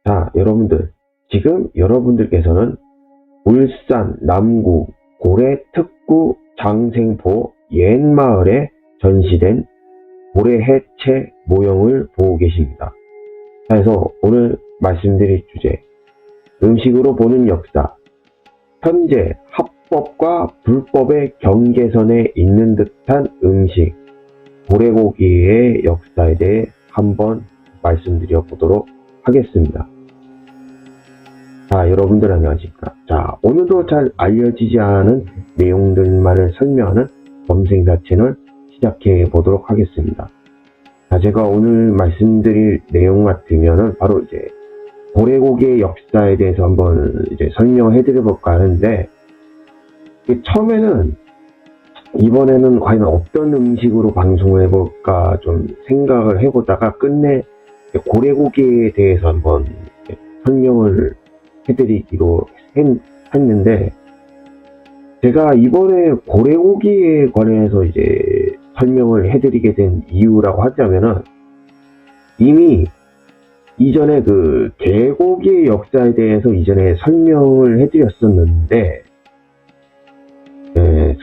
자, 여러분들, 지금 여러분들께서는 울산 남구 고래 특구 장생포 옛마을에 전시된 고래 해체 모형을 보고 계십니다. 그래서 오늘 말씀드릴 주제, 음식으로 보는 역사, 현재 합법과 불법의 경계선에 있는 듯한 음식, 고래고기의 역사에 대해 한번 말씀드려 보도록 하겠습니다. 자, 여러분들 안녕하십니까. 자, 오늘도 잘 알려지지 않은 내용들만을 설명하는 범생사 채널 시작해 보도록 하겠습니다. 자, 제가 오늘 말씀드릴 내용 같으면은 바로 이제 고래고기의 역사에 대해서 한번 이제 설명해 드려 볼까 하는데, 처음에는 이번에는 과연 어떤 음식으로 방송을 해볼까 좀 생각을 해보다가 끝내 고래고기에 대해서 한번 설명을 해드리기로 했는데, 제가 이번에 고래고기에 관해서 이제 설명을 해드리게 된 이유라고 하자면은, 이미 이전에 그 개고기의 역사에 대해서 이전에 설명을 해드렸었는데,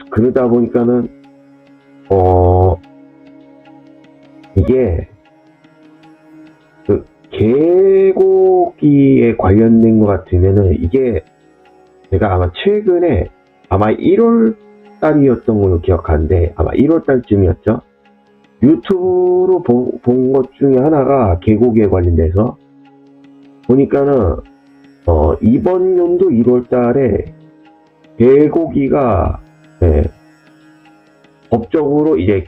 그러다 보니까는 이게 그 개고기에 관련된 것 같으면은, 이게 제가 아마 최근에 아마 1월 달이었던 걸로 기억하는데, 아마 1월 달쯤이었죠. 유튜브로 본 것 중에 하나가 개고기에 관련돼서 보니까는 이번 연도 1월 달에 개고기가 법적으로 이제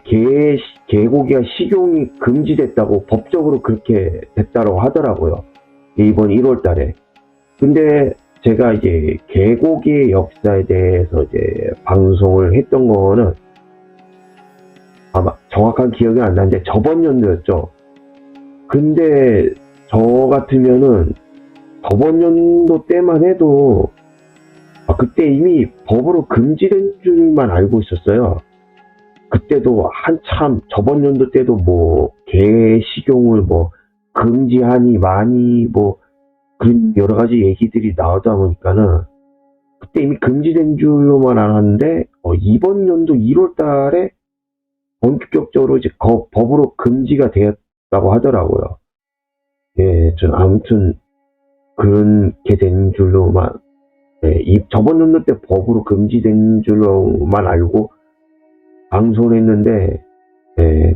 개고기가 식용이 금지됐다고 법적으로 그렇게 됐다고 하더라고요. 이번 1월 달에. 근데 제가 이제 개고기의 역사에 대해서 이제 방송을 했던 거는 아마 정확한 기억이 안 나는데 저번 연도였죠. 근데 저 같으면은 저번 연도 때만 해도 그때 이미 법으로 금지된 줄만 알고 있었어요. 그때도 한참 저번 연도 때도 뭐 개 식용을 뭐 금지하니 많이 뭐 그런 여러 가지 얘기들이 나오다 보니까는 그때 이미 금지된 줄로만 알았는데 이번 연도 1월 달에 본격적으로 이제 법으로 금지가 되었다고 하더라고요. 예, 전 아무튼 그렇게 된 줄로만, 저번 연도 때 법으로 금지된 줄로만 알고 방송을 했는데,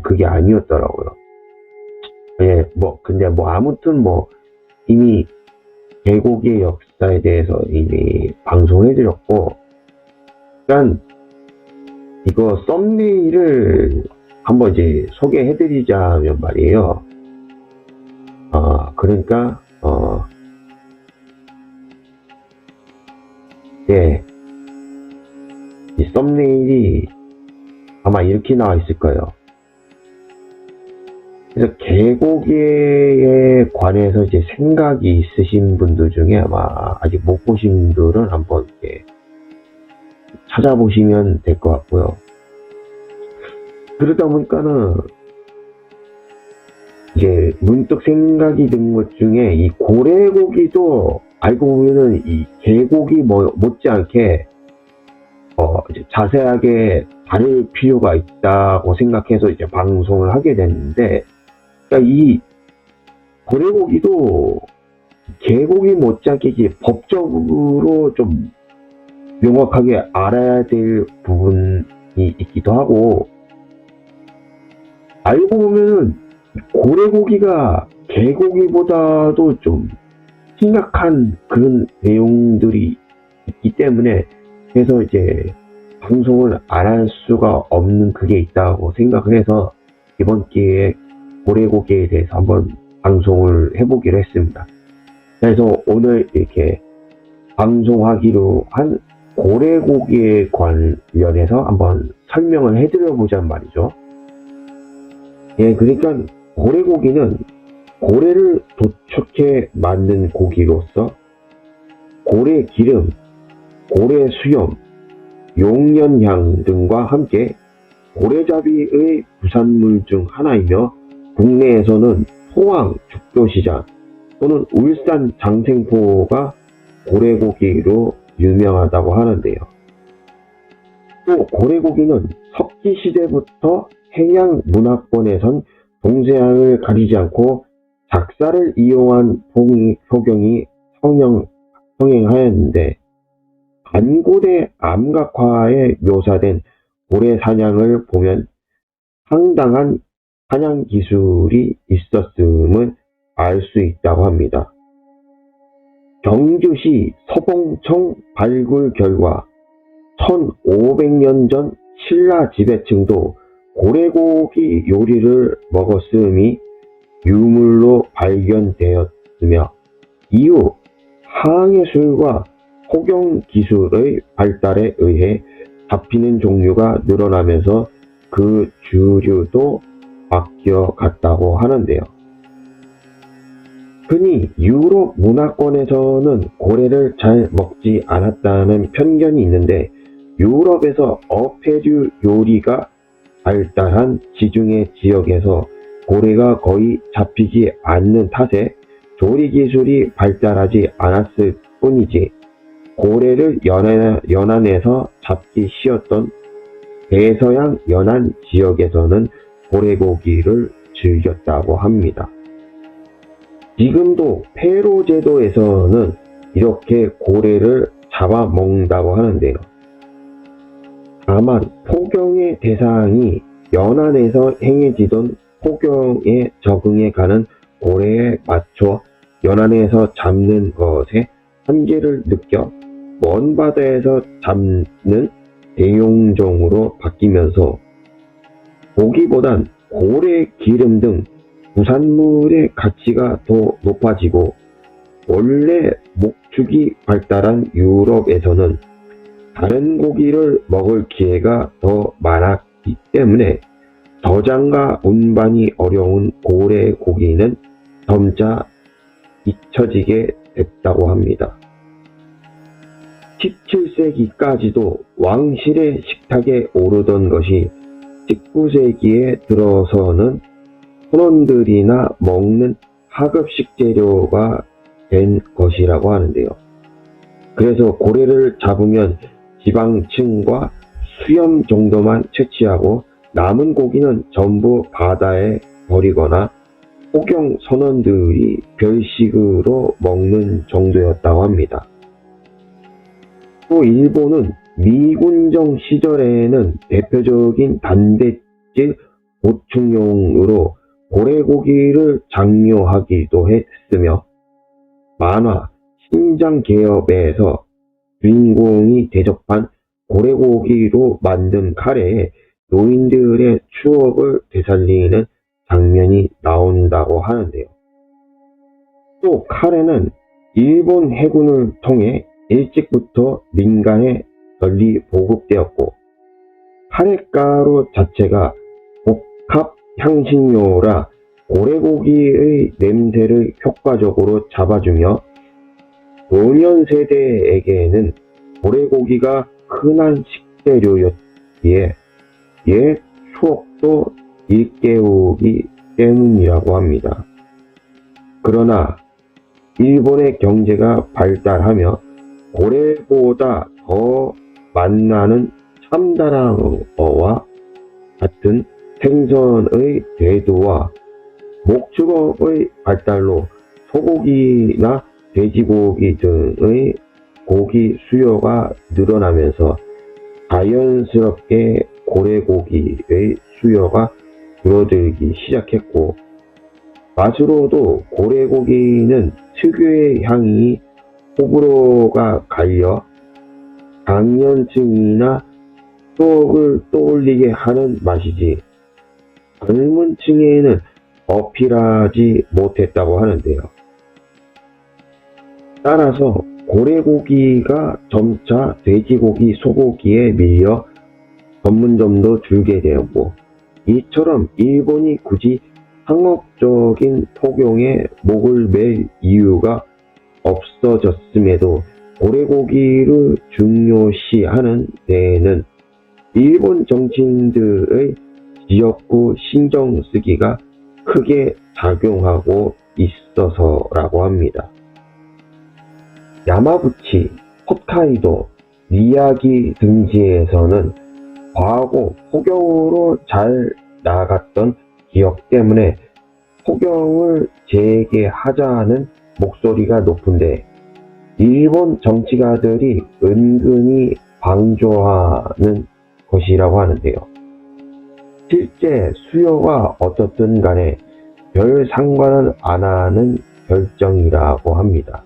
그게 아니었더라고요. 근데 아무튼 이미 개고기의 역사에 대해서 이미 방송해드렸고, 일단 이거 썸네일을 한번 이제 소개해드리자면 말이에요. 그러니까 이 썸네일이 아마 이렇게 나와 있을 거예요. 그래서 개고기에 관해서 이제 생각이 있으신 분들 중에 아마 아직 못 보신 분들은 한번 이렇게 찾아보시면 될 것 같고요. 그러다 보니까는 이제 문득 생각이 든 것 중에 이 고래고기도 알고 보면은 이 개고기 못지않게 이제 자세하게 다룰 필요가 있다고 생각해서 이제 방송을 하게 됐는데, 그러니까 이 고래고기도 개고기 못지않게 이제 법적으로 좀 명확하게 알아야 될 부분이 있기도 하고, 알고 보면은 고래고기가 개고기보다도 좀 심각한 그런 내용들이 있기 때문에, 그래서 이제 방송을 안 할 수가 없는 그게 있다고 생각을 해서 이번 기회에 고래고기에 대해서 한번 방송을 해보기로 했습니다. 그래서 오늘 이렇게 방송하기로 한 고래고기에 관련해서 한번 설명을 해드려보자는 말이죠. 그러니까 고래고기는 고래를 도축해 만든 고기로서 고래 기름, 고래 수염, 용련향 등과 함께 고래잡이의 부산물 중 하나이며 국내에서는 포항 죽도시장, 또는 울산 장생포가 고래고기로 유명하다고 하는데요. 또 고래고기는 석기시대부터 해양 문화권에선 동서양을 가리지 않고 작사를 이용한 표경이 성행하였는데, 안고대 암각화에 묘사된 고래 사냥을 보면 상당한 사냥 기술이 있었음을 알 수 있다고 합니다. 경주시 서봉청 발굴 결과 1500년 전 신라 지배층도 고래고기 요리를 먹었음이 유물로 발견되었으며, 이후 항해술과 포경 기술의 발달에 의해 잡히는 종류가 늘어나면서 그 주류도 바뀌어 갔다고 하는데요. 흔히 유럽 문화권에서는 고래를 잘 먹지 않았다는 편견이 있는데, 유럽에서 어패류 요리가 발달한 지중해 지역에서 고래가 거의 잡히지 않는 탓에 조리 기술이 발달하지 않았을 뿐이지, 고래를 연안에서 잡기 쉬웠던 대서양 연안 지역에서는 고래고기를 즐겼다고 합니다. 지금도 페로 제도에서는 이렇게 고래를 잡아먹는다고 하는데요. 다만 포경의 대상이 연안에서 행해지던 포경에 적응해 가는 고래에 맞춰 연안에서 잡는 것에 한계를 느껴 먼 바다에서 잡는 대용종으로 바뀌면서 고기보단 고래 기름 등 부산물의 가치가 더 높아지고, 원래 목축이 발달한 유럽에서는 다른 고기를 먹을 기회가 더 많았기 때문에 저장과 운반이 어려운 고래 고기는 점차 잊혀지게 됐다고 합니다. 17세기까지도 왕실의 식탁에 오르던 것이 19세기에 들어서는 선원들이나 먹는 하급식 재료가 된 것이라고 하는데요. 그래서 고래를 잡으면 지방층과 수염 정도만 채취하고 남은 고기는 전부 바다에 버리거나 포경 선원들이 별식으로 먹는 정도였다고 합니다. 또 일본은 미군정 시절에는 대표적인 단백질 보충용으로 고래고기를 장려하기도 했으며, 만화 신장개업에서 주인공이 대접한 고래고기로 만든 카레에 노인들의 추억을 되살리는 장면이 나온다고 하는데요. 또 카레는 일본 해군을 통해 일찍부터 민간에 널리 보급되었고, 카레가루 자체가 복합 향신료라 고래고기의 냄새를 효과적으로 잡아주며, 노년 세대에게는 고래고기가 흔한 식재료였기에 옛 추억도 일깨우기 때문이라고 합니다. 그러나 일본의 경제가 발달하며 고래보다 더 맛나는 참다랑어와 같은 생선의 대두와 목축업의 발달로 소고기나 돼지고기 등의 고기 수요가 늘어나면서 자연스럽게 고래고기의 수요가 줄어들기 시작했고, 맛으로도 고래고기는 특유의 향이 호불호가 갈려 강년층이나 추억을 떠올리게 하는 맛이지 젊은 층에는 어필하지 못했다고 하는데요. 따라서 고래고기가 점차 돼지고기, 소고기에 밀려 전문점도 줄게 되었고, 이처럼 일본이 굳이 상업적인 포경에 목을 맬 이유가 없어졌음에도 고래고기를 중요시하는 데에는 일본 정치인들의 지역구 신경 쓰기가 크게 작용하고 있어서라고 합니다. 야마구치, 홋카이도, 미야기 등지에서는 과거 폭염으로 잘 나갔던 기억 때문에 폭염을 재개하자는 목소리가 높은데 일본 정치가들이 은근히 방조하는 것이라고 하는데요. 실제 수요가 어떻든 간에 별 상관은 안 하는 결정이라고 합니다.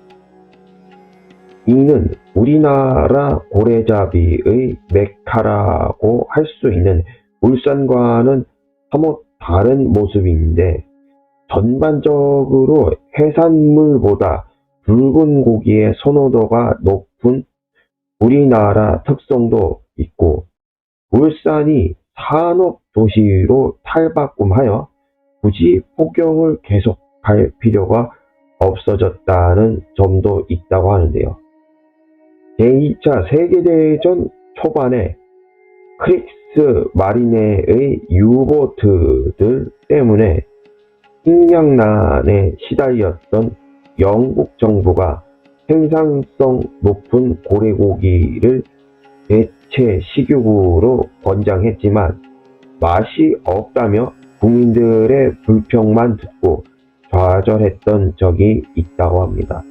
이는 우리나라 고래잡이의 메카라고 할 수 있는 울산과는 사뭇 다른 모습인데 전반적으로 해산물보다 붉은 고기의 선호도가 높은 우리나라 특성도 있고 울산이 산업도시로 탈바꿈하여 굳이 폭염을 계속할 필요가 없어졌다는 점도 있다고 하는데요. 제2차 세계대전 초반에 크릭스 마리네의 유보트들 때문에 식량난에 시달렸던 영국 정부가 생산성 높은 고래고기를 대체 식육으로 권장했지만 맛이 없다며 국민들의 불평만 듣고 좌절했던 적이 있다고 합니다.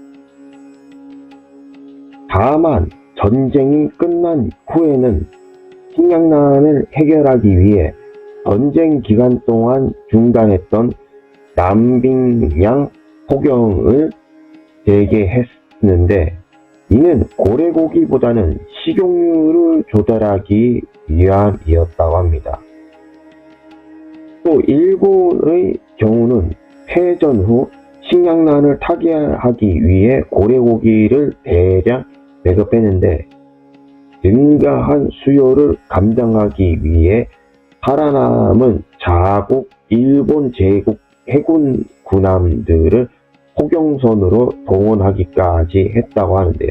다만 전쟁이 끝난 후에는 식량난을 해결하기 위해 전쟁 기간 동안 중단했던 남빙양 포경을 재개했는데 이는 고래고기보다는 식용유를 조달하기 위함이었다고 합니다. 또 일본의 경우는 패전 후 식량난을 타개하기 위해 고래고기를 대량 배급했는데 증가한 수요를 감당하기 위해 살아남은 자국 일본 제국 해군 군함들을 포경선으로 동원하기까지 했다고 하는데요.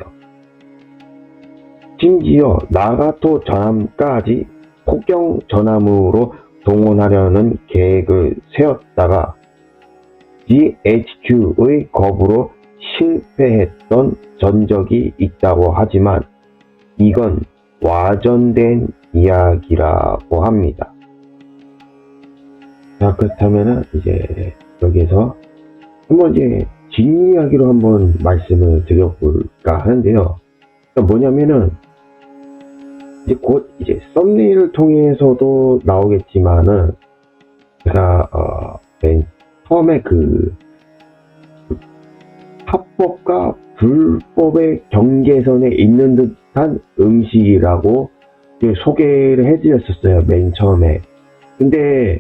심지어 나가토 전함까지 포경 전함으로 동원하려는 계획을 세웠다가 GHQ의 거부로 실패했던 전적이 있다고 하지만 이건 와전된 이야기라고 합니다. 자, 그렇다면은 이제 여기서 한번 이제 뒷이야기로 한번 말씀을 드려볼까 하는데요. 뭐냐면은 이제 곧 이제 썸네일을 통해서도 나오겠지만은 제가 맨 처음에 그 합법과 불법의 경계선에 있는 듯한 음식이라고 소개를 해드렸었어요, 맨 처음에. 근데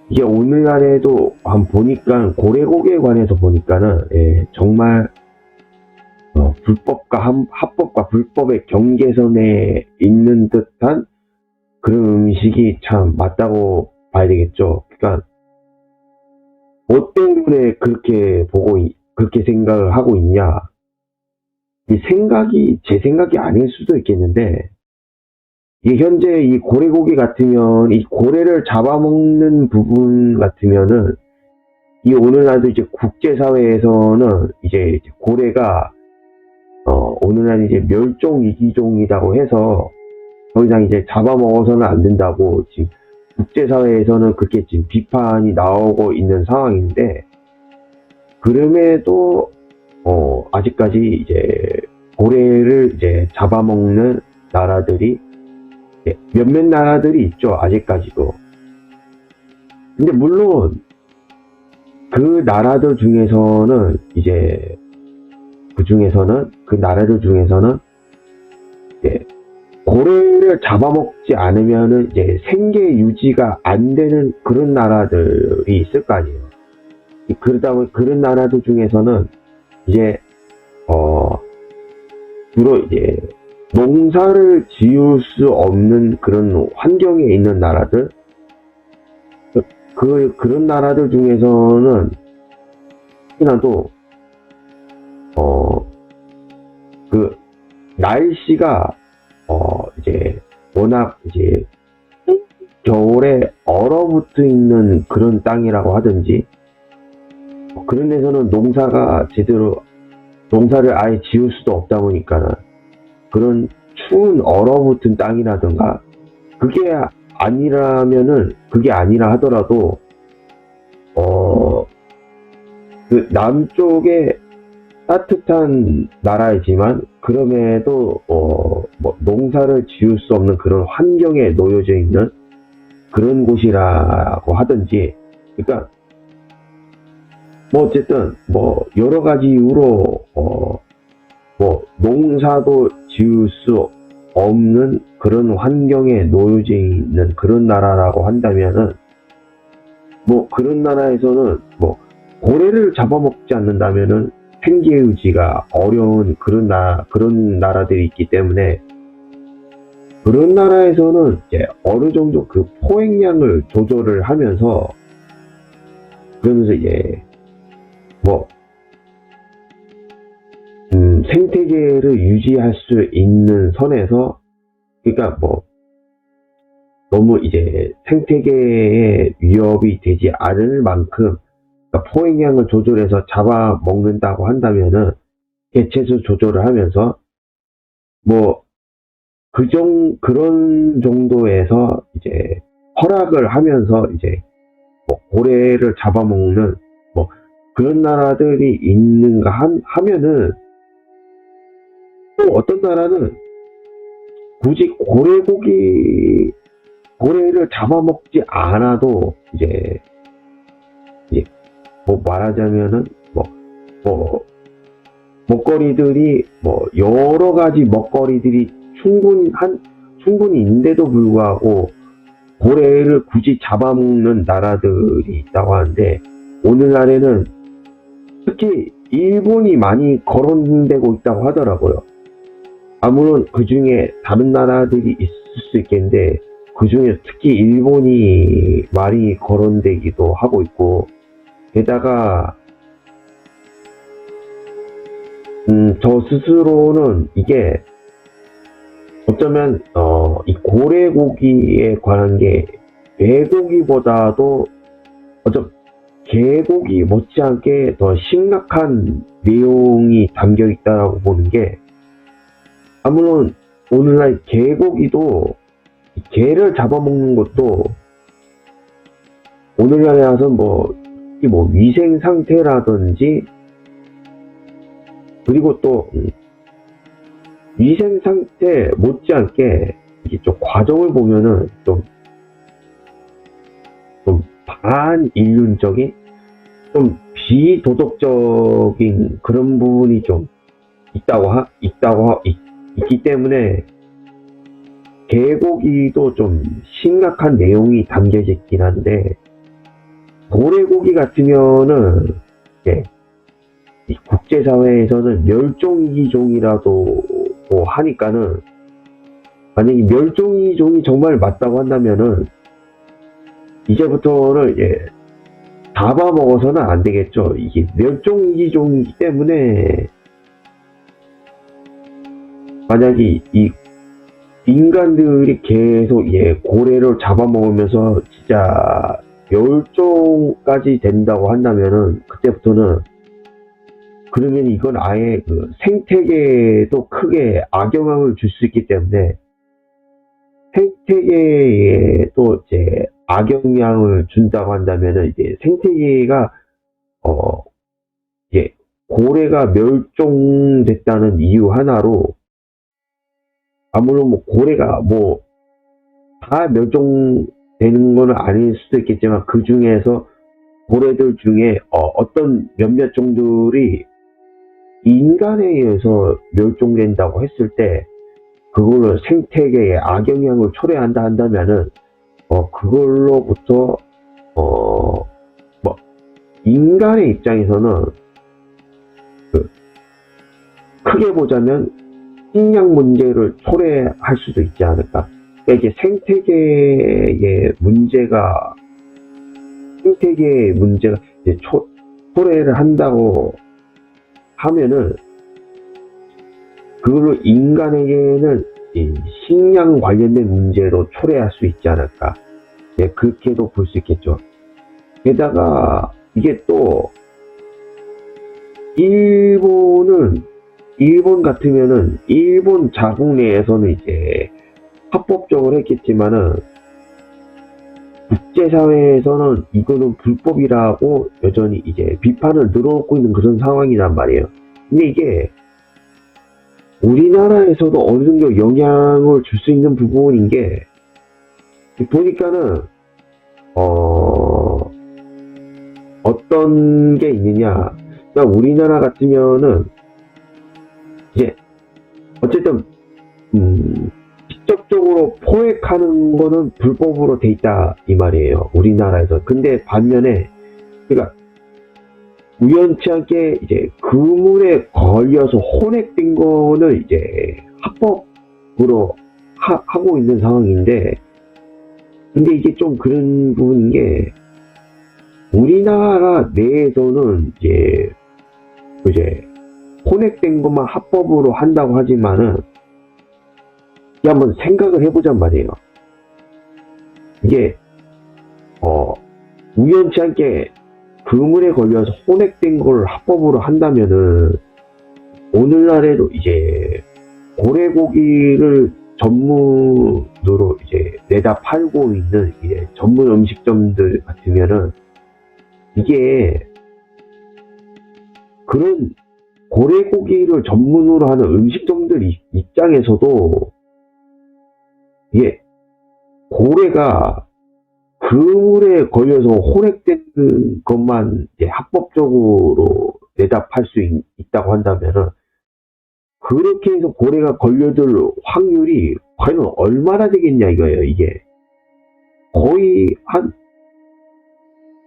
이게 오늘날에도 한번 보니까 고래고기에 관해서 보니까는 정말 합법과 불법의 경계선에 있는 듯한 그런 음식이 참 맞다고 봐야 되겠죠. 그러니까 뭐 때문에 그렇게 생각을 하고 있냐? 제 생각이 아닐 수도 있겠는데, 이 현재 이 고래고기 같으면, 이 고래를 잡아먹는 부분 같으면은, 이 오늘날도 이제 국제사회에서는 이제 고래가, 오늘날 이제 멸종 위기종이라고 해서, 더 이상 이제 잡아먹어서는 안 된다고, 지금 국제사회에서는 그렇게 지금 비판이 나오고 있는 상황인데, 그럼에도, 아직까지 이제 고래를 이제 잡아먹는 나라들이 몇몇 나라들이 있죠, 아직까지도. 근데 물론 그 나라들 중에서는 이제 그 나라들 중에서는 이제 고래를 잡아먹지 않으면은 이제 생계 유지가 안 되는 그런 나라들이 있을 거 아니에요. 그러다 보니 그런 나라들 중에서는 이제 주로 이제 농사를 지을 수 없는 그런 환경에 있는 나라들, 그런 나라들 중에서는 특히나도 그 날씨가 이제 워낙 이제 겨울에 얼어붙어 있는 그런 땅이라고 하든지 그런 데서는 농사가 제대로, 농사를 아예 지을 수도 없다 보니까 그런 추운 얼어붙은 땅이라든가, 그게 그게 아니라 하더라도, 그 남쪽에 따뜻한 나라이지만, 그럼에도, 뭐, 농사를 지을 수 없는 그런 환경에 놓여져 있는 그런 곳이라고 하든지, 그러니까, 뭐, 어쨌든, 뭐, 여러 가지 이유로, 뭐, 농사도 지을 수 없는 그런 환경에 놓여져 있는 그런 나라라고 한다면은, 뭐, 그런 나라에서는, 뭐, 고래를 잡아먹지 않는다면은 생계유지가 어려운 그런 나라들이 있기 때문에, 그런 나라에서는 이제 어느 정도 그 포획량을 조절을 하면서, 그러면서 이제, 뭐, 생태계를 유지할 수 있는 선에서, 그러니까 뭐, 너무 이제 생태계에 위협이 되지 않을 만큼, 그러니까 포획량을 조절해서 잡아먹는다고 한다면은, 개체수 조절을 하면서, 뭐, 그런 정도에서 이제 허락을 하면서 이제 뭐 고래를 잡아먹는 뭐 그런 나라들이 있는가 하면은, 또 어떤 나라는 굳이 고래를 잡아먹지 않아도 이제 뭐 말하자면은 뭐 먹거리들이 뭐 여러 가지 먹거리들이 충분히 있는데도 불구하고 고래를 굳이 잡아먹는 나라들이 있다고 하는데, 오늘날에는 특히 일본이 많이 거론되고 있다고 하더라고요. 물론 그 중에 다른 나라들이 있을 수 있겠는데, 그 중에 특히 일본이 많이 거론되기도 하고 있고, 게다가 저 스스로는 이게 어쩌면 이 고래고기에 관한 게 개고기보다도 개고기 못지않게 더 심각한 내용이 담겨 있다라고 보는 게, 물론 오늘날 개고기도, 개를 잡아먹는 것도 오늘날에 와서 뭐 위생 상태라든지, 그리고 또 위생 상태 못지않게 이게 좀 과정을 보면은 좀 반인륜적인, 좀 비도덕적인 그런 부분이 좀 있기 때문에, 개고기도 좀 심각한 내용이 담겨져 있긴 한데, 고래고기 같으면은 이 국제사회에서는 멸종위기종이라도 하니까는, 만약에 멸종위기종이 정말 맞다고 한다면은 이제부터는 잡아먹어서는 안 되겠죠. 이게 멸종위기종이기 때문에, 만약에 이 인간들이 계속 고래를 잡아먹으면서 진짜 멸종까지 된다고 한다면은, 그때부터는, 그러면 이건 아예 그 생태계에도 크게 악영향을 줄 수 있기 때문에, 생태계에 또 이제 악영향을 준다고 한다면은, 이제 생태계가 고래가 멸종됐다는 이유 하나로, 물론 뭐 고래가 다 멸종되는 건 아닐 수도 있겠지만, 그 중에서 고래들 중에 어떤 몇몇 종들이 인간에 의해서 멸종된다고 했을 때, 그걸로 생태계에 악영향을 초래한다 한다면은, 그걸로부터 인간의 입장에서는 크게 보자면 식량 문제를 초래할 수도 있지 않을까. 그러니까 이게 생태계의 문제가 이제 초래를 한다고 하면은, 그걸로 인간에게는 이 식량 관련된 문제로 초래할 수 있지 않을까. 그렇게도 볼 수 있겠죠. 게다가 이게 또 일본 같으면은, 일본 자국 내에서는 이제 합법적으로 했겠지만은, 국제사회에서는 이거는 불법이라고 여전히 이제 비판을 늘어놓고 있는 그런 상황이란 말이에요. 근데 이게 우리나라에서도 어느 정도 영향을 줄 수 있는 부분인 게, 보니까는, 어떤 게 있느냐. 그러니까 우리나라 같으면은, 이제, 어쨌든, 직접적으로 포획하는 거는 불법으로 돼 있다, 이 말이에요. 우리나라에서. 근데 반면에, 그러니까, 우연치 않게 이제 그물에 걸려서 혼액된 거는 이제 합법으로 하고 있는 상황인데, 근데 이게 좀 그런 부분인 게, 우리나라 내에서는 이제 혼액된 것만 합법으로 한다고 하지만은, 이게 한번 생각을 해보잔 말이에요. 이게, 우연치 않게 그물에 걸려서 혼액된 걸 합법으로 한다면은, 오늘날에도 이제 고래고기를 전문으로 이제 내다 팔고 있는 이제 전문 음식점들 같으면은, 이게 그런 고래고기를 전문으로 하는 음식점들 입장에서도, 이게 고래가 그물에 걸려서 혼액된 것만 이제 합법적으로 내다 팔 수 있다고 한다면은, 그렇게 해서 고래가 걸려들 확률이 과연 얼마나 되겠냐 이거예요. 이게 거의 한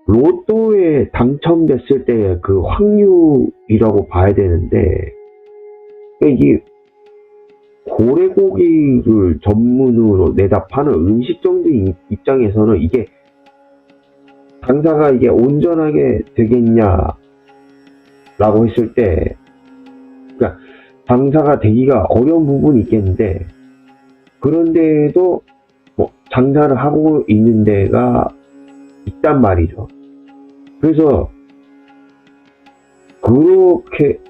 로또에 당첨됐을 때 그 확률이라고 봐야 되는데, 이게 고래고기를 전문으로 내다 파는 음식점들 입장에서는 이게 장사가 이게 온전하게 되겠냐라고 했을 때, 그러니까 장사가 되기가 어려운 부분이 있겠는데, 그런데도 뭐 장사를 하고 있는 데가 있단 말이죠. 그래서 그렇게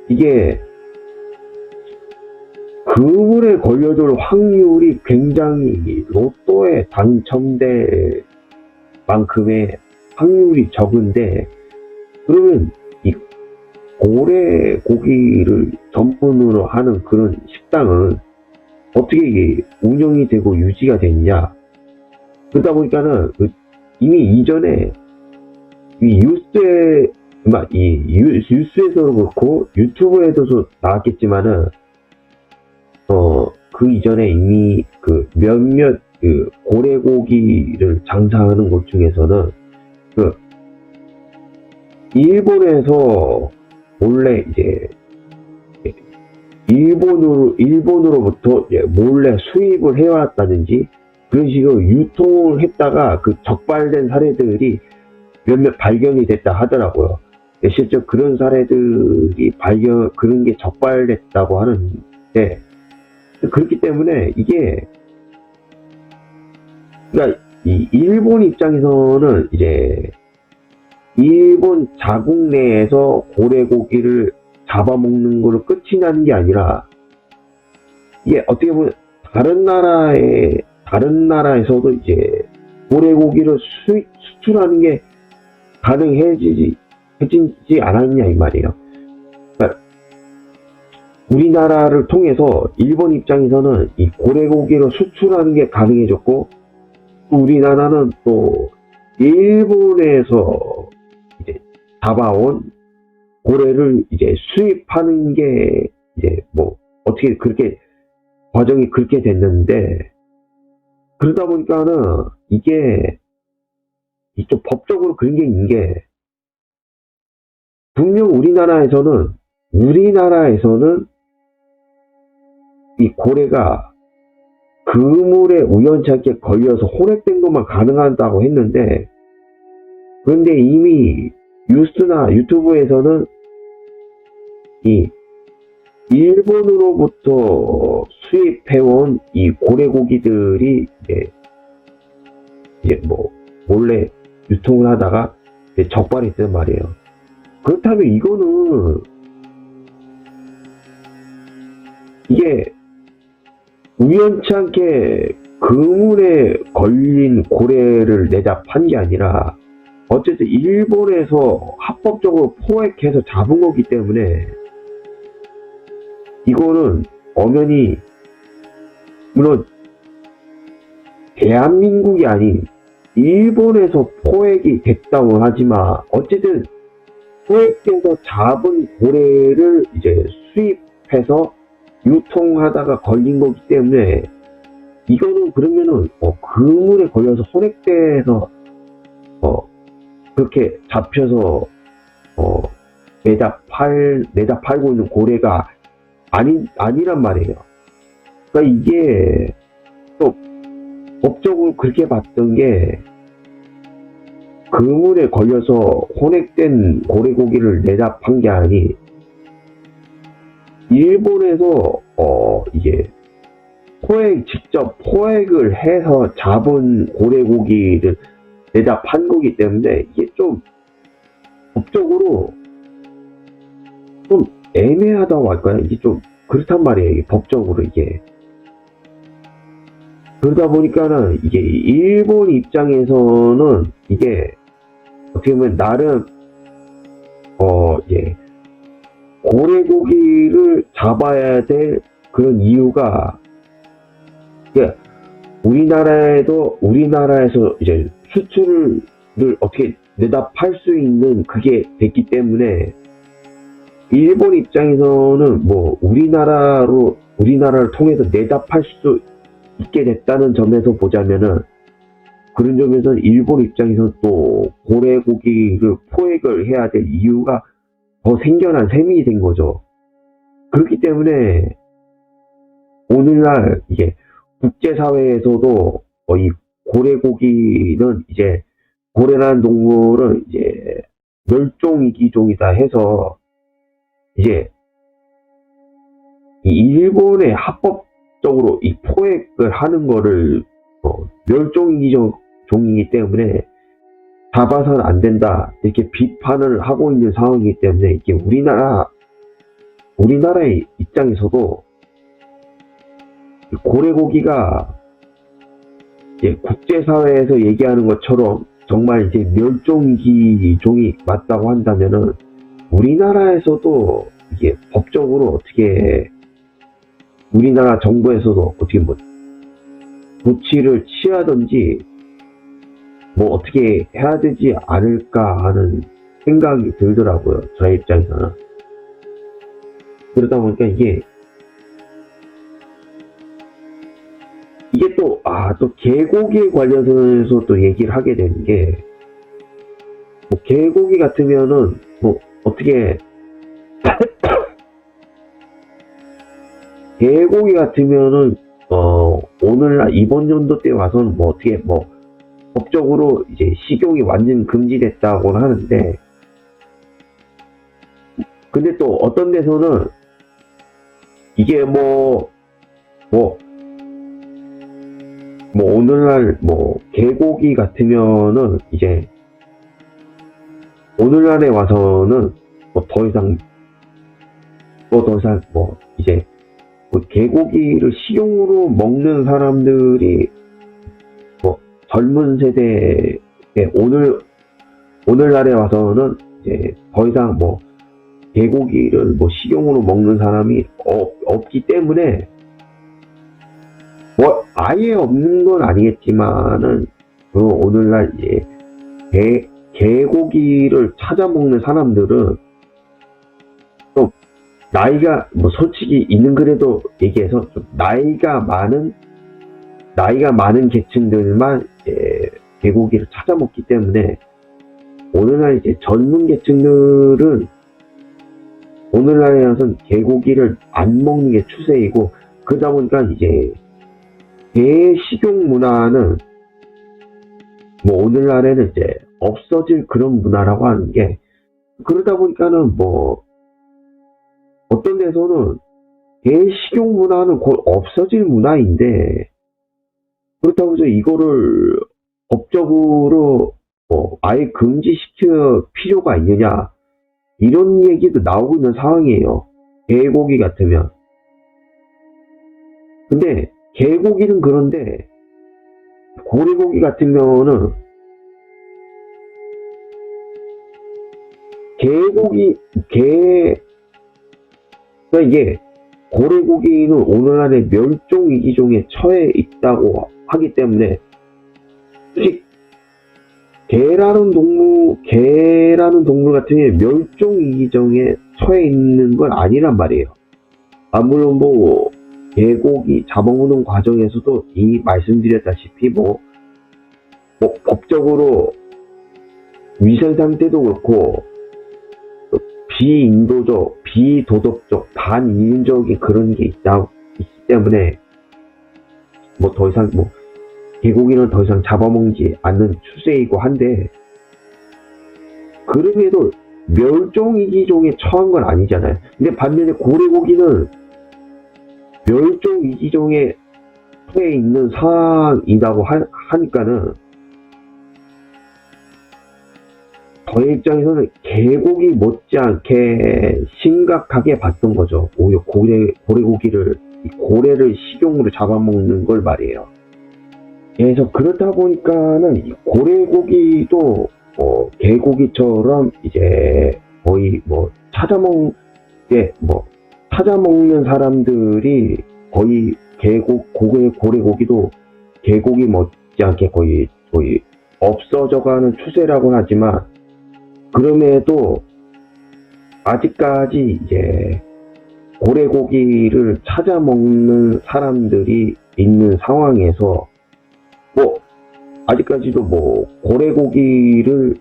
이게 그물에 걸려들 확률이 굉장히 로또에 당첨될 만큼의 확률이 적은데, 그러면 이 고래 고기를 전문으로 하는 그런 식당은 어떻게 이게 운영이 되고 유지가 됐냐. 그러다 보니까는 이미 이전에 이 뉴스에서도 그렇고 유튜브에서도 나왔겠지만은, 그 이전에 이미 그 몇몇 그 고래고기를 장사하는 곳 중에서는 그 일본에서 몰래 이제 일본으로부터 몰래 수입을 해왔다든지 그런 식으로 유통을 했다가 그 적발된 사례들이 몇몇 발견이 됐다 하더라고요. 실제 그런 사례들이 그런 게 적발됐다고 하는데, 그렇기 때문에 이게, 그러니까 이 일본 입장에서는 이제 일본 자국 내에서 고래고기를 잡아먹는 걸로 끝이 나는 게 아니라, 이게 어떻게 보면 다른 나라에서도 이제 고래고기를 수출하는 게 가능해지지 않았냐 이 말이에요. 그러니까 우리나라를 통해서 일본 입장에서는 이 고래고기를 수출하는 게 가능해졌고, 우리나라는 또 일본에서 이제 잡아온 고래를 이제 수입하는 게 이제 뭐 어떻게 그렇게 과정이 그렇게 됐는데, 그러다 보니까는 이게 좀 법적으로 그런 게 있는 게, 분명 우리나라에서는 이 고래가 그물에 우연찮게 걸려서 혼액된 것만 가능하다고 했는데, 그런데 이미 뉴스나 유튜브에서는 이 일본으로부터 수입해온 이 고래고기들이 이제 뭐 몰래 유통을 하다가 적발이 됐단 말이에요. 그렇다면 이거는 이게 우연치 않게 그물에 걸린 고래를 내다 판 게 아니라 어쨌든 일본에서 합법적으로 포획해서 잡은 거기 때문에 이거는 엄연히 물론 대한민국이 아닌 일본에서 포획이 됐다고 하지만 어쨌든 포획돼서 잡은 고래를 이제 수입해서 유통하다가 걸린 거기 때문에 이거는 그러면은 그물에 걸려서 혼액돼서 그렇게 잡혀서 내다 팔고 있는 고래가 아니란 말이에요. 그러니까 이게 또 법적으로 그렇게 봤던 게 그물에 걸려서 혼액된 고래고기를 내다 판 게 아니 일본에서 이게 직접 포획을 해서 잡은 고래고기를 내다 판 거기 때문에 이게 좀 법적으로 좀 애매하다고 할까요? 이게 좀 그렇단 말이에요. 이게 법적으로 이게. 그러다 보니까는 이게 일본 입장에서는 이게 어떻게 보면 나름 이제 고래고기를 잡아야 될 그런 이유가 이게 우리나라에서 이제 수출을 어떻게 내다 팔 수 있는 그게 됐기 때문에 일본 입장에서는 뭐 우리나라를 통해서 내다 팔 수 있게 됐다는 점에서 보자면은 그런 점에서는 일본 입장에서 또 고래고기를 포획을 해야 될 이유가 더 생겨난 셈이 된 거죠. 그렇기 때문에 오늘날 이게 국제사회에서도 이 고래고기는 이제 고래라는 동물은 이제 멸종위기종이다 해서 이제 이 일본에 합법적으로 이 포획을 하는 거를 멸종위기종이기 때문에 잡아서는 안 된다 이렇게 비판을 하고 있는 상황이기 때문에 이게 우리나라의 입장에서도 고래고기가 이제 국제사회에서 얘기하는 것처럼 정말 이제 멸종위기종이 맞다고 한다면은 우리나라에서도 이게 법적으로 어떻게 우리나라 정부에서도 어떻게 뭐 조치를 취하든지 뭐 어떻게 해야 되지 않을까 하는 생각이 들더라고요. 저의 입장에서는. 그러다 보니까 이게 또 개고기에 관련해서 또 얘기를 하게 되는 게, 뭐 개고기 같으면은, 뭐, 어떻게, 개고기 같으면은, 오늘날 이번 연도 때 와서는 뭐 어떻게, 뭐, 법적으로 이제 식용이 완전 금지됐다고는 하는데, 근데 또 어떤 데서는, 이게 오늘날 개고기 같으면은 이제 오늘날에 와서는 더 이상 이제 개고기를 식용으로 먹는 사람들이 젊은 세대의 오늘날에 와서는 이제 더 이상 개고기를 식용으로 먹는 사람이 없기 때문에 아예 없는 건 아니겠지만은, 오늘날 이제, 개고기를 찾아 먹는 사람들은, 좀, 나이가, 솔직히 있는 그래도 얘기해서, 좀, 나이가 많은 계층들만, 개고기를 찾아 먹기 때문에, 오늘날 이제 젊은 계층들은, 오늘날에 와서는 개고기를 안 먹는 게 추세이고, 그러다 보니까 이제, 개식용 문화는 오늘날에는 이제 없어질 그런 문화라고 하는 게, 그러다 보니까는 어떤 데서는 개식용 문화는 곧 없어질 문화인데, 그렇다고 해서 이거를 법적으로 아예 금지시킬 필요가 있느냐, 이런 얘기도 나오고 있는 상황이에요. 개고기 같으면. 근데 개고기는 그런데 고래고기 같은 경우는 그러니까 이게 고래고기는 오늘날의 멸종위기종에 처해 있다고 하기 때문에 솔직히 개라는 동물 같은 게 멸종위기종에 처해 있는 건 아니란 말이에요. 물론 개고기 잡아먹는 과정에서도 이미 말씀드렸다시피 법적으로 위생 상태도 그렇고 비인도적, 비도덕적, 반인륜적인 그런 게 있기 때문에 더 이상 개고기는 더 이상 잡아먹지 않는 추세이고 한데, 그럼에도 멸종위기종에 처한 건 아니잖아요. 근데 반면에 고래고기는 멸종위기종에 처해 있는 상황이라고 하니까는 저의 입장에서는 개고기 못지않게 심각하게 봤던 거죠. 오히려 고래를 식용으로 잡아먹는 걸 말이에요. 그래서 그렇다 보니까는 이 고래고기도 개고기처럼 이제 거의 찾아먹는 사람들이 거의 고래고기도 개고기 못지않게 거의 없어져가는 추세라고는 하지만, 그럼에도 아직까지 이제 고래고기를 찾아먹는 사람들이 있는 상황에서 아직까지도 고래고기를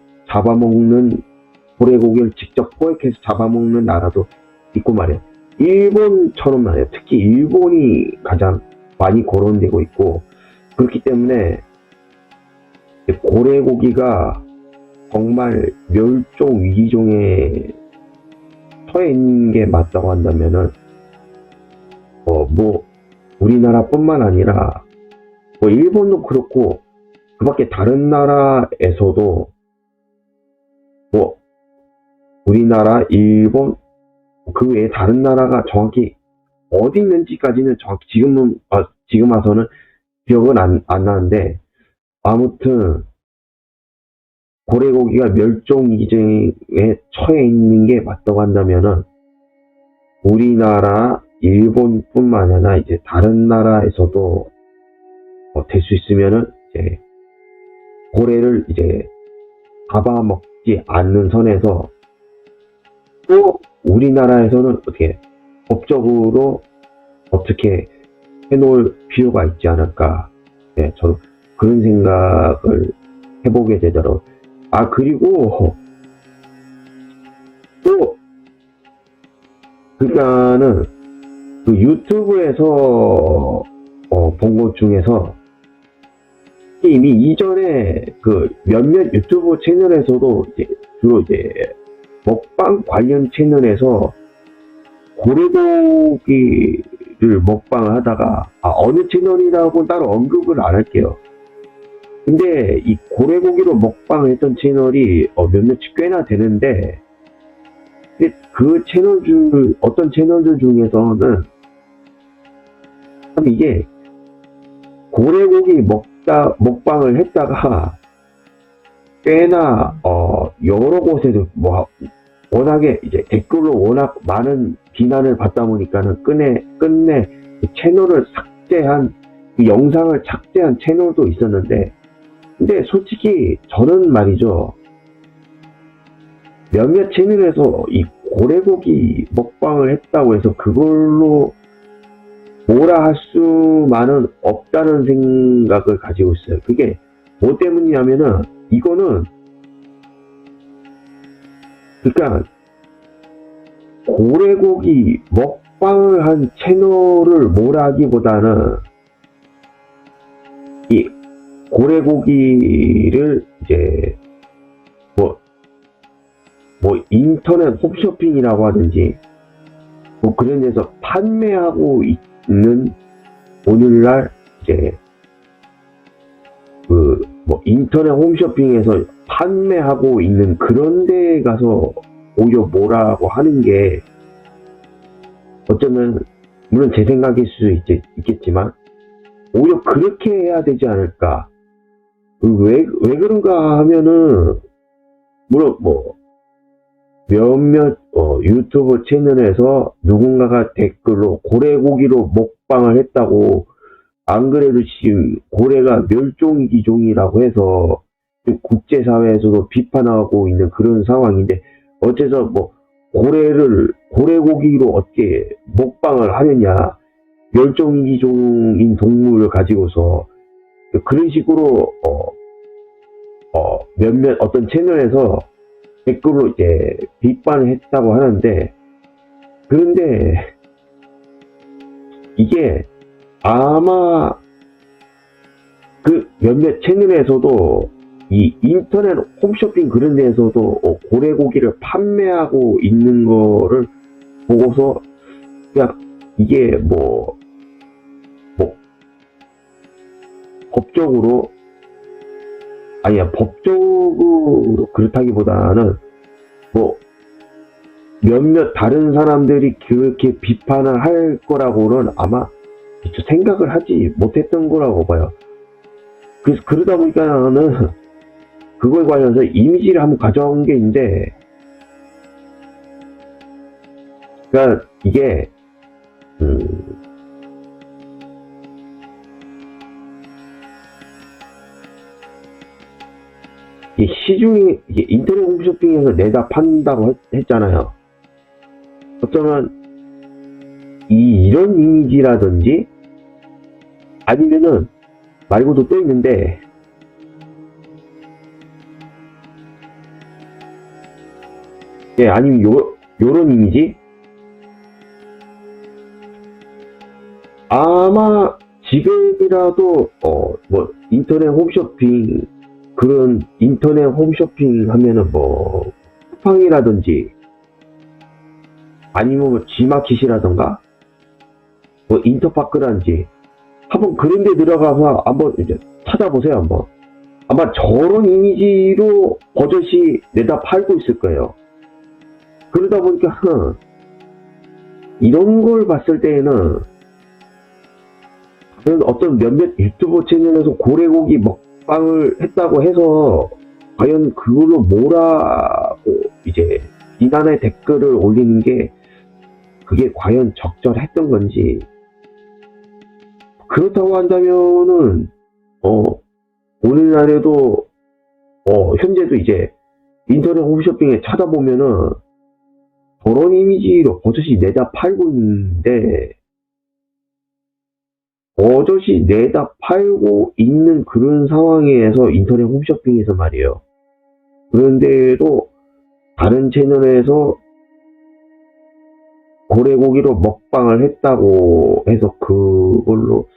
직접 포획해서 잡아먹는 나라도 있고 말이에요. 일본처럼 말이에요. 특히 일본이 가장 많이 거론되고 있고, 그렇기 때문에 고래고기가 정말 멸종위기종에 처해 있는 게 맞다고 한다면은 우리나라뿐만 아니라 일본도 그렇고 그 밖에 다른 나라에서도 우리나라, 일본, 그 외에 다른 나라가 정확히 어디 있는지까지는 정확히 지금 와서는 기억은 안 나는데, 아무튼 고래고기가 멸종위기종에 처해 있는 게 맞다고 한다면은 우리나라, 일본뿐만 아니라 이제 다른 나라에서도 될 수 있으면은 이제 고래를 이제 잡아먹지 않는 선에서, 또 우리나라에서는 법적으로 어떻게 해놓을 필요가 있지 않을까. 저는 그런 생각을 해보게 되더라고요. 그리고 또 그러니까는 그 유튜브에서 본 것 중에서 이미 이전에 그 몇몇 유튜브 채널에서도 주로 먹방 관련 채널에서 고래고기를 먹방을 하다가, 어느 채널이라고 따로 언급을 안 할게요. 근데 이 고래고기로 먹방을 했던 채널이 몇몇이 꽤나 되는데, 그 어떤 채널들 중에서는 참 이게 고래고기 먹방을 했다가 꽤나 여러 곳에서 워낙에 이제 댓글로 워낙 많은 비난을 받다 보니까는 끝내 채널을 그 영상을 삭제한 채널도 있었는데, 근데 솔직히 저는 말이죠, 몇몇 채널에서 이 고래고기 먹방을 했다고 해서 그걸로 뭐라 할 수만은 없다는 생각을 가지고 있어요. 그게 뭐 때문이냐면은, 이거는 그러니까 고래고기 먹방을 한 채널을 뭐라 하기보다는 이 고래고기를 이제 인터넷 홈쇼핑이라고 하든지 그런 데서 판매하고 있는, 오늘날 이제 인터넷 홈쇼핑에서 판매하고 있는 그런 데에 가서 오히려 뭐라고 하는 게 어쩌면 물론 제 생각일 수 있겠지만 오히려 그렇게 해야 되지 않을까. 왜 그런가 하면은 물론 뭐 몇몇 유튜브 채널에서 누군가가 댓글로 고래고기로 먹방을 했다고, 안 그래도 지금 고래가 멸종위기종이라고 해서 국제사회에서도 비판하고 있는 그런 상황인데, 어째서 뭐 고래고기로 어떻게 먹방을 하느냐, 멸종위기종인 동물을 가지고서 그런 식으로 몇몇 어떤 채널에서 댓글로 이제 비판을 했다고 하는데, 그런데 이게 아마 그 몇몇 채널에서도 이 인터넷 홈쇼핑 그런 데에서도 고래고기를 판매하고 있는 거를 보고서 그냥 이게 뭐 법적으로 그렇다기보다는 뭐 몇몇 다른 사람들이 그렇게 비판을 할 거라고는 아마 생각을 하지 못했던 거라고 봐요. 그래서 그러다 보니까는 그거에 관련해서 이미지를 한번 가져온 게 있는데, 그러니까 이게 이 시중에 인터넷 홈쇼핑에서 내다 판다고 했잖아요. 어쩌면 이런 이미지라든지 아니면은 말고도 또 있는데, 아니면 요런 이미지? 아마 지금이라도 뭐 인터넷 홈쇼핑, 그런 인터넷 홈쇼핑 하면은 뭐 쿠팡이라든지 아니면 뭐 G마켓이라던가 뭐 인터파크라든지 한번 그런 데 들어가서 한번 이제 찾아보세요. 한번 아마 저런 이미지로 버젓이 내다 팔고 있을 거예요. 그러다 보니까 이런 걸 봤을 때에는 어떤 몇몇 유튜브 채널에서 고래고기 먹방을 했다고 해서 과연 그걸로 뭐라고 이제 비난의 댓글을 올리는 게 그게 과연 적절했던 건지, 그렇다고 한다면은 오늘날에도 현재도 이제 인터넷 홈쇼핑에 찾아보면은 저런 이미지로 버젓이 내다 팔고 있는데, 버젓이 내다 팔고 있는 그런 상황에서 인터넷 홈쇼핑에서 말이에요. 그런데도 다른 채널에서 고래고기로 먹방을 했다고 해서 그걸로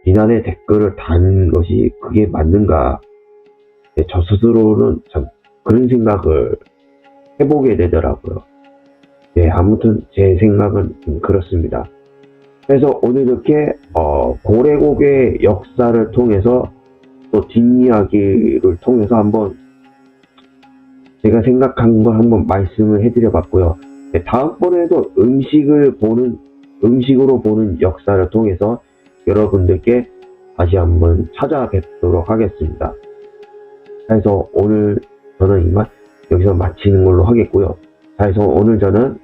비난의 댓글을 단 것이 그게 맞는가? 저 스스로는 참 그런 생각을 해보게 되더라고요. 아무튼 제 생각은 그렇습니다. 그래서 오늘 이렇게 고래고기의 역사를 통해서 또 뒷이야기를 통해서 한번 제가 생각한 걸 한번 말씀을 해드려 봤고요. 다음번에도 음식으로 보는 역사를 통해서 여러분들께 다시 한번 찾아뵙도록 하겠습니다. 그래서 오늘 저는 이만 여기서 마치는 걸로 하겠고요. 그래서 오늘 저는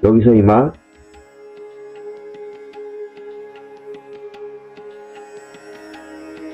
여기서 이만